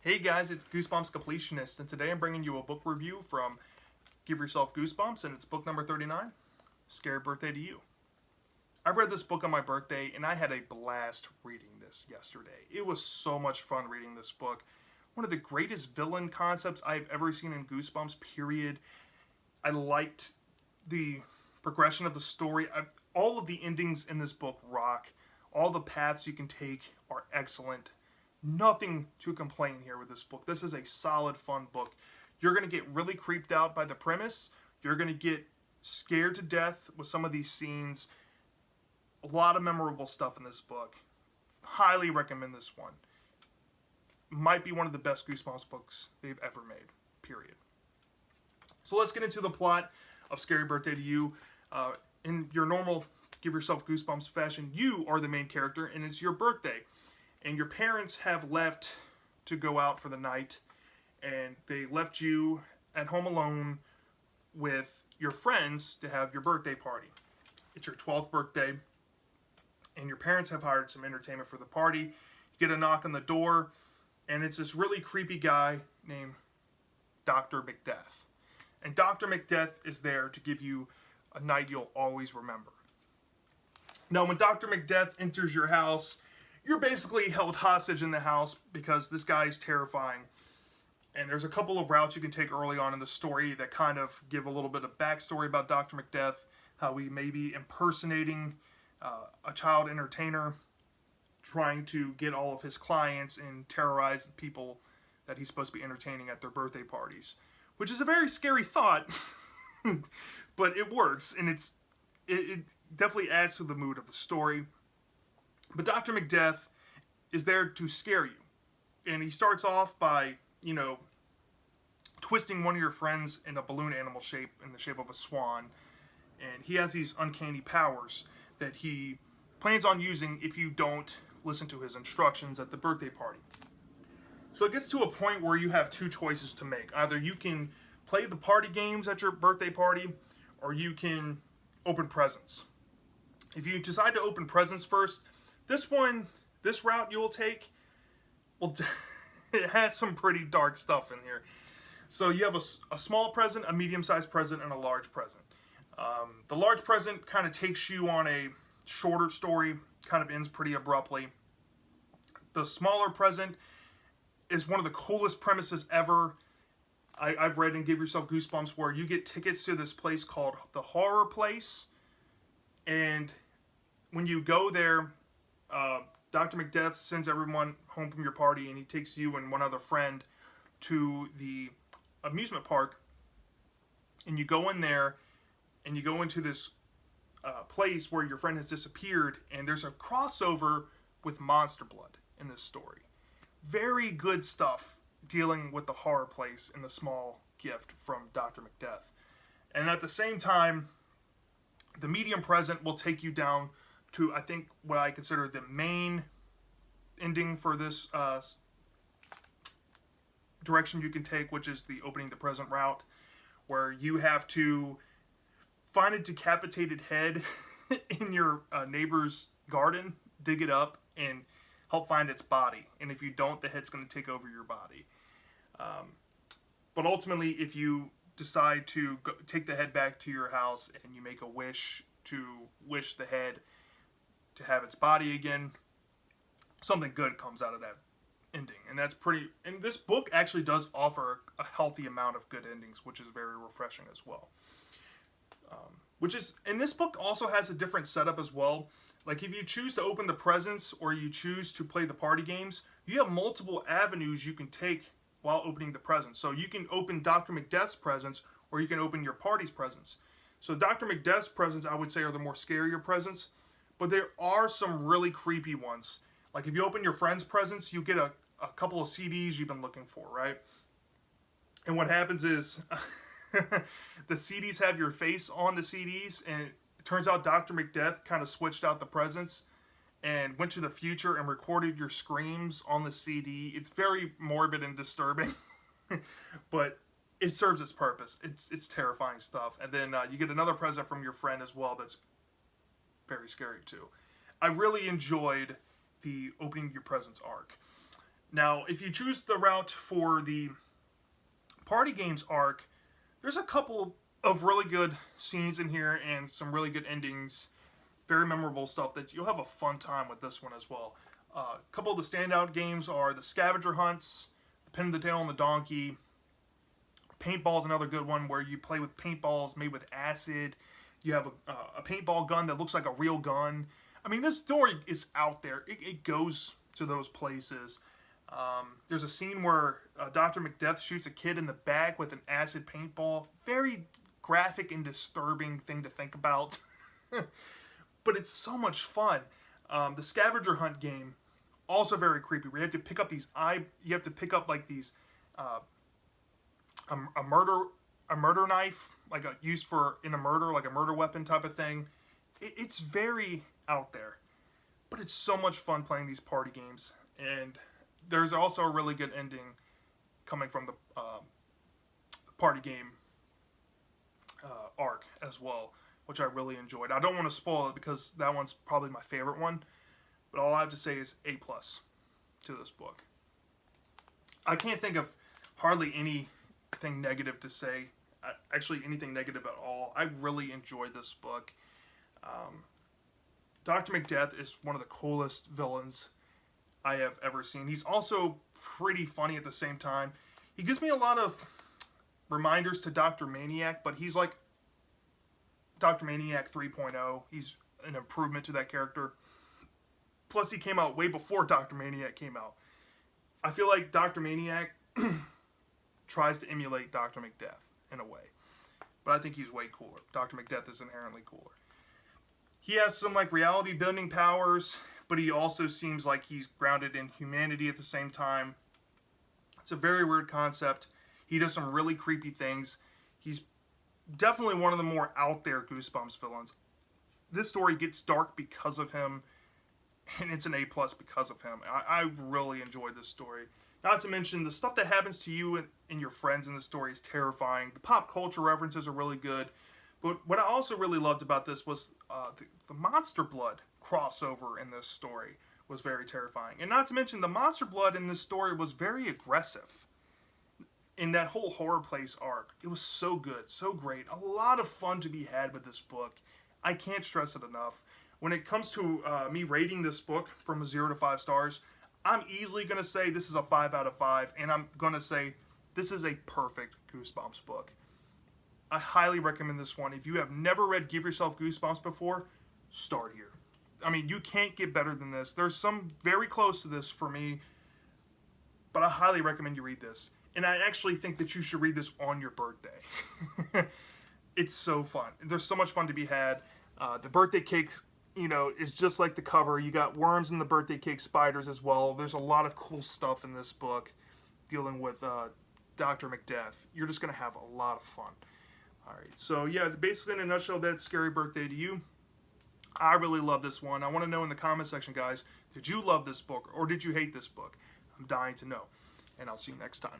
Hey guys, it's Goosebumps Completionist, and today I'm bringing you a book review from Give Yourself Goosebumps, and it's book number 39, Scary Birthday to You. I read this book on my birthday, and I had a blast reading this yesterday. It was so much fun reading this book. One of the greatest villain concepts I've ever seen in Goosebumps, period. I liked the progression of the story. All of the endings in this book rock. All the paths you can take are excellent. Nothing to complain here with this book. This is a solid, fun book. You're going to get really creeped out by the premise. You're going to get scared to death with some of these scenes. A lot of memorable stuff in this book. Highly recommend this one. Might be one of the best Goosebumps books they've ever made, period. So let's get into the plot of Scary Birthday to You. In your normal Give Yourself Goosebumps fashion, you are the main character, and it's your birthday. And your parents have left to go out for the night, and they left you at home alone with your friends to have your birthday party. It's your 12th birthday, and your parents have hired some entertainment for the party. You get a knock on the door, and it's this really creepy guy named Dr. Macbeth. And Dr. Macbeth is there to give you a night you'll always remember. Now, when Dr. Macbeth enters your house, you're basically held hostage in the house because this guy is terrifying. And there's a couple of routes you can take early on in the story that kind of give a little bit of backstory about Dr. Macbeth, how he may be impersonating a child entertainer, trying to get all of his clients and terrorize the people that he's supposed to be entertaining at their birthday parties. Which is a very scary thought, but it works, and it definitely adds to the mood of the story. But Dr. Macbeth is there to scare you. And he starts off by, twisting one of your friends in a balloon animal shape, in the shape of a swan. And he has these uncanny powers that he plans on using if you don't listen to his instructions at the birthday party. So it gets to a point where you have two choices to make. Either you can play the party games at your birthday party, or you can open presents. If you decide to open presents first, this route you will take, well, it has some pretty dark stuff in here. So you have a small present, a medium-sized present, and a large present. The large present kind of takes you on a shorter story, kind of ends pretty abruptly. The smaller present is one of the coolest premises ever. I've read in Give Yourself Goosebumps where you get tickets to this place called the Horror Place. And when you go there, Dr. Macbeth sends everyone home from your party, and he takes you and one other friend to the amusement park. And you go in there, and you go into this place where your friend has disappeared, and there's a crossover with Monster Blood in this story. Very good stuff dealing with the horror place and the small gift from Dr. Macbeth. And at the same time, the medium present will take you down to, I think, what I consider the main ending for this direction you can take, which is the opening the present route, where you have to find a decapitated head in your neighbor's garden, dig it up, and help find its body. And if you don't, the head's going to take over your body. But ultimately, if you decide to take the head back to your house and you make a wish to wish the head to have its body again, something good comes out of that ending. And that's pretty, and this book actually does offer a healthy amount of good endings, which is very refreshing as well. And this book also has a different setup as well. Like if you choose to open the presents or you choose to play the party games, you have multiple avenues you can take while opening the presents. So you can open Dr. Macbeth's presents, or you can open your party's presents. So Dr. Macbeth's presents, I would say, are the more scarier presents, but there are some really creepy ones. Like if you open your friend's presents, you get a couple of CDs you've been looking for, right? And what happens is the CDs have your face on the CDs, and it turns out Dr. Macbeth kind of switched out the presents and went to the future and recorded your screams on the CD. It's very morbid and disturbing, but it serves its purpose. It's terrifying stuff. And then you get another present from your friend as well that's very scary too. I really enjoyed the opening your presents arc. Now, if you choose the route for the party games arc, there's a couple of really good scenes in here and some really good endings, very memorable stuff that you'll have a fun time with this one as well. A couple of the standout games are the scavenger hunts, the pin of the tail on the donkey. Paintball's another good one where you play with paintballs made with acid. You have a paintball gun that looks like a real gun. I mean, this story is out there. It goes to those places. There's a scene where Dr. Macbeth shoots a kid in the back with an acid paintball. Very graphic and disturbing thing to think about. But it's so much fun. The scavenger hunt game, also very creepy. Where you have to pick up you have to pick up like these, a murder knife, like used for in a murder, like a murder weapon type of thing. It's very out there, but it's so much fun playing these party games. And there's also a really good ending coming from the party game arc as well, which I really enjoyed. I don't want to spoil it because that one's probably my favorite one, but all I have to say is A+ to this book. I can't think of hardly anything negative to say, actually anything negative at all. I really enjoyed this book. Dr. Macbeth is one of the coolest villains I have ever seen. He's also pretty funny at the same time. He gives me a lot of reminders to Dr. Maniac, but he's like Dr. Maniac 3.0. He's an improvement to that character. Plus, he came out way before Dr. Maniac came out. I feel like Dr. Maniac tries to emulate Dr. Macbeth in a way. But I think he's way cooler. Dr. Macbeth is inherently cooler. He has some like reality bending powers, but he also seems like he's grounded in humanity at the same time. It's a very weird concept. He does some really creepy things. He's definitely one of the more out there Goosebumps villains. This story gets dark because of him, and it's an A+ because of him. I really enjoyed this story. Not to mention, the stuff that happens to you and your friends in the story is terrifying. The pop culture references are really good. But what I also really loved about this was the Monster Blood crossover in this story was very terrifying. And not to mention, the Monster Blood in this story was very aggressive. In that whole horror place arc, it was so good, so great. A lot of fun to be had with this book. I can't stress it enough. When it comes to me rating this book from 0 to 5 stars, I'm easily going to say this is a 5 out of 5. And I'm going to say this is a perfect Goosebumps book. I highly recommend this one. If you have never read Give Yourself Goosebumps before, start here. I mean, you can't get better than this. There's some very close to this for me, but I highly recommend you read this. And I actually think that you should read this on your birthday. It's so fun. There's so much fun to be had. The birthday cake, is just like the cover. You got worms in the birthday cake, spiders as well. There's a lot of cool stuff in this book dealing with Dr. Macbeth. You're just going to have a lot of fun. Alright, so yeah, basically in a nutshell, that's Scary Birthday to You. I really love this one. I want to know in the comment section, guys, did you love this book or did you hate this book? I'm dying to know. And I'll see you next time.